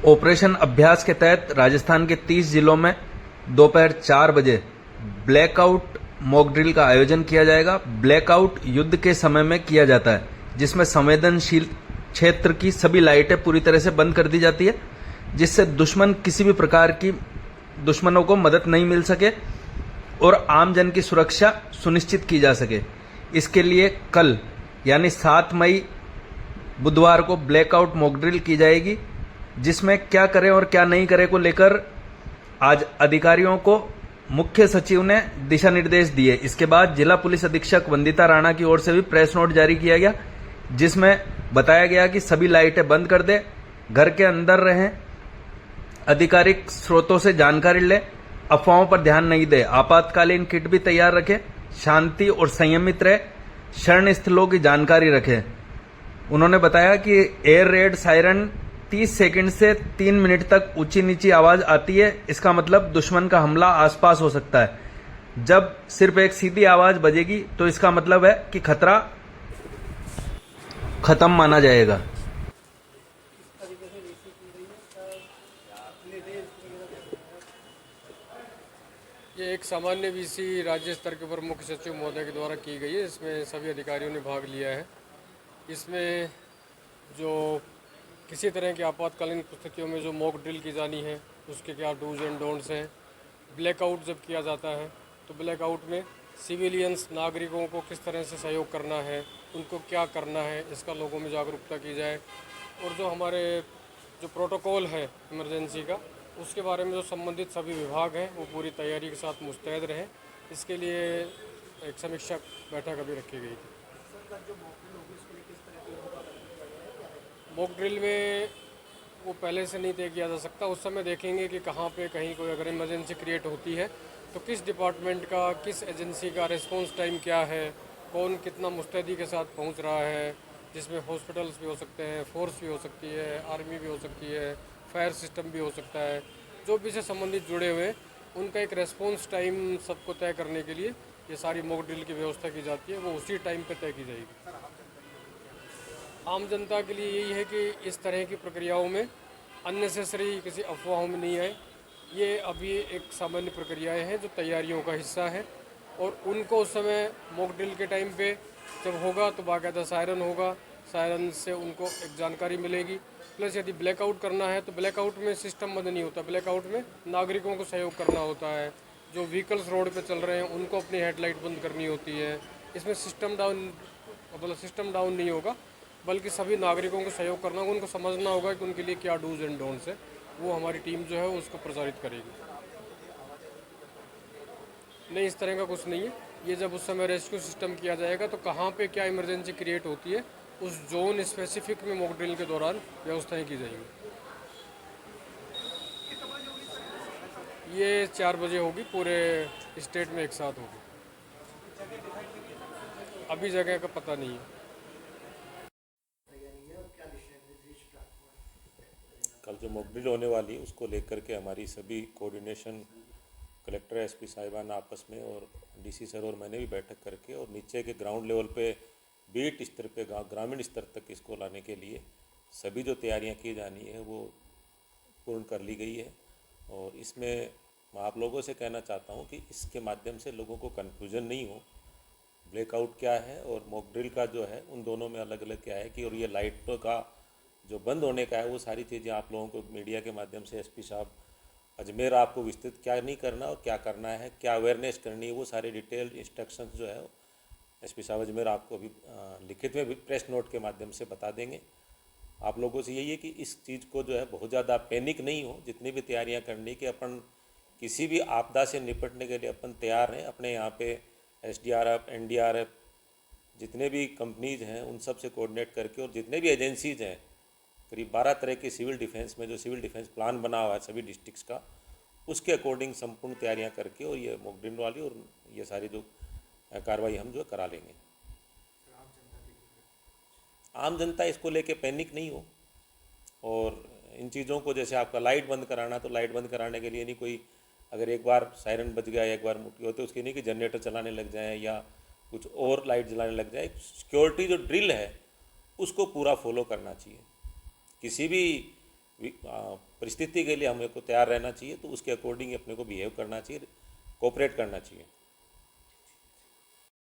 Operation अभ्यास के तहत राजस्थान के 30 जिलों में दोपहर 4 बजे ब्लैकआउट मॉक ड्रिल का आयोजन किया जाएगा। ब्लैकआउट युद्ध के समय में किया जाता है, जिसमें संवेदनशील क्षेत्र की सभी लाइटें पूरी तरह से बंद कर दी जाती है, जिससे दुश्मन किसी भी प्रकार की दुश्मनों को मदद नहीं मिल सके और आम जन की सुरक्षा सुनिश्चित की जा सके। इसके लिए कल यानी 7 मई बुधवार को ब्लैकआउट मॉक ड्रिल की जाएगी, जिसमें क्या करें और क्या नहीं करें को लेकर आज अधिकारियों को मुख्य सचिव ने दिशा निर्देश दिए। इसके बाद जिला पुलिस अधीक्षक वंदिता राणा की ओर से भी प्रेस नोट जारी किया गया, जिसमें बताया गया कि सभी लाइटें बंद कर दें, घर के अंदर रहें, आधिकारिक स्रोतों से जानकारी लें, अफवाहों पर ध्यान नहीं दें, आपातकालीन किट भी तैयार रखें, शांति और संयमित रहे, शरण स्थलों की जानकारी रखें। उन्होंने बताया कि एयर रेड सायरन 30 सेकंड से 3 मिनट तक ऊंची नीची आवाज आती है। इसका मतलब दुश्मन का हमला आसपास हो सकता है। जब सिर्फ एक सीधी आवाज बजेगी तो इसका मतलब है कि खतरा खत्म माना जाएगा। ये एक सामान्य वीसी राज्य स्तर के ऊपर मुख्य सचिव महोदय के द्वारा की गई है। इसमें सभी अधिकारियों ने भाग लिया है। इसमें जो किसी तरह की आपातकालीन परिस्थितियों में जो मॉक ड्रिल की जानी है, उसके क्या डूज एंड डोंट्स हैं। ब्लैकआउट जब किया जाता है तो ब्लैकआउट में सिविलियंस नागरिकों को किस तरह से सहयोग करना है, उनको क्या करना है, इसका लोगों में जागरूकता की जाए। और जो हमारे जो प्रोटोकॉल है इमरजेंसी का, उसके बारे में जो संबंधित सभी विभाग हैं वो पूरी तैयारी के साथ मुस्तैद रहें। इसके लिए एक समीक्षा बैठक अभी रखी गई थी। मॉक ड्रिल में वो पहले से नहीं तय किया जा सकता। उस समय देखेंगे कि कहाँ पे कहीं कोई अगर इमरजेंसी क्रिएट होती है तो किस डिपार्टमेंट का, किस एजेंसी का रिस्पॉन्स टाइम क्या है, कौन कितना मुस्तैदी के साथ पहुँच रहा है, जिसमें हॉस्पिटल्स भी हो सकते हैं, फोर्स भी हो सकती है, आर्मी भी हो सकती है, फायर सिस्टम भी हो सकता है। जो भी से संबंधित जुड़े हुए उनका एक रेस्पॉन्स टाइम सबको तय करने के लिए ये सारी मॉक ड्रिल की व्यवस्था की जाती है। वो उसी टाइम पे तय की जाएगी। आम जनता के लिए यही है कि इस तरह की प्रक्रियाओं में अननेसेसरी किसी अफवाहों में नहीं आए। ये अभी एक सामान्य प्रक्रियाएं हैं जो तैयारियों का हिस्सा है, और उनको उस समय मॉक ड्रिल के टाइम पे जब होगा तो बाकायदा सायरन होगा। सायरन से उनको एक जानकारी मिलेगी। प्लस यदि ब्लैकआउट करना है तो ब्लैकआउट में सिस्टम बंद नहीं होता, ब्लैकआउट में नागरिकों को सहयोग करना होता है। जो व्हीकल्स रोड पे चल रहे हैं उनको अपनी हेडलाइट बंद करनी होती है। इसमें सिस्टम डाउन नहीं होगा, बल्कि सभी नागरिकों को सहयोग करना होगा। उनको समझना होगा कि उनके लिए क्या डूज एंड डोंट्स है। वो हमारी टीम जो है उसको प्रचारित करेगी। नहीं, इस तरह का कुछ नहीं है। ये जब उस समय रेस्क्यू सिस्टम किया जाएगा तो कहाँ पे क्या इमरजेंसी क्रिएट होती है, उस जोन स्पेसिफिक में मॉक ड्रिल के दौरान व्यवस्थाएं की जाएंगी। ये 4 बजे होगी, पूरे स्टेट में एक साथ होगी। अभी जगह का पता नहीं है। कल जो मॉक ड्रिल होने वाली है उसको लेकर के हमारी सभी कोऑर्डिनेशन कलेक्टर एसपी साहिबान आपस में और डीसी सर और मैंने भी बैठक करके और नीचे के ग्राउंड लेवल पे बीट स्तर पे ग्रामीण स्तर तक इसको लाने के लिए सभी जो तैयारियां की जानी है वो पूर्ण कर ली गई है। और इसमें मैं आप लोगों से कहना चाहता हूं कि इसके माध्यम से लोगों को कन्फ्यूजन नहीं हो। ब्लैकआउट क्या है और मॉक ड्रिल का जो है उन दोनों में अलग अलग क्या है कि, और ये लाइटों का जो बंद होने का है वो सारी चीज़ें आप लोगों को मीडिया के माध्यम से एसपी साहब अजमेर आपको विस्तृत क्या नहीं करना और क्या करना है, क्या अवेयरनेस करनी है, वो सारे डिटेल इंस्ट्रक्शंस जो है एसपी साहब अजमेर आपको अभी लिखित में भी प्रेस नोट के माध्यम से बता देंगे। आप लोगों से यही है कि इस चीज़ को जो है बहुत ज़्यादा पैनिक नहीं हो। जितनी भी तैयारियां करनी कि अपन किसी भी आपदा से निपटने के लिए अपन तैयार हैं। अपने यहाँ पे एसडीआरएफ, एनडीआरएफ, जितने भी कंपनीज हैं उन सब से कोऑर्डिनेट करके, और जितने भी एजेंसीज हैं करीब 12 तरह के सिविल डिफेंस में जो सिविल डिफेंस प्लान बना हुआ है सभी डिस्ट्रिक्ट्स का, उसके अकॉर्डिंग संपूर्ण तैयारियां करके और ये मॉक ड्रिल वाली और ये सारी जो कार्रवाई हम जो करा लेंगे। आम जनता इसको लेके पैनिक नहीं हो। और इन चीज़ों को, जैसे आपका लाइट बंद कराना, तो लाइट बंद कराने के लिए नहीं कोई, अगर एक बार सायरन बज गया, एक बार मुट्ठी होती है, उसके नहीं कि जनरेटर चलाने लग जाए या कुछ और लाइट जलाने लग जाए। सिक्योरिटी जो ड्रिल है उसको पूरा फॉलो करना चाहिए। किसी भी परिस्थिति के लिए हमें को तैयार रहना चाहिए, तो उसके अकॉर्डिंग अपने को बिहेव करना चाहिए, कोऑपरेट करना चाहिए।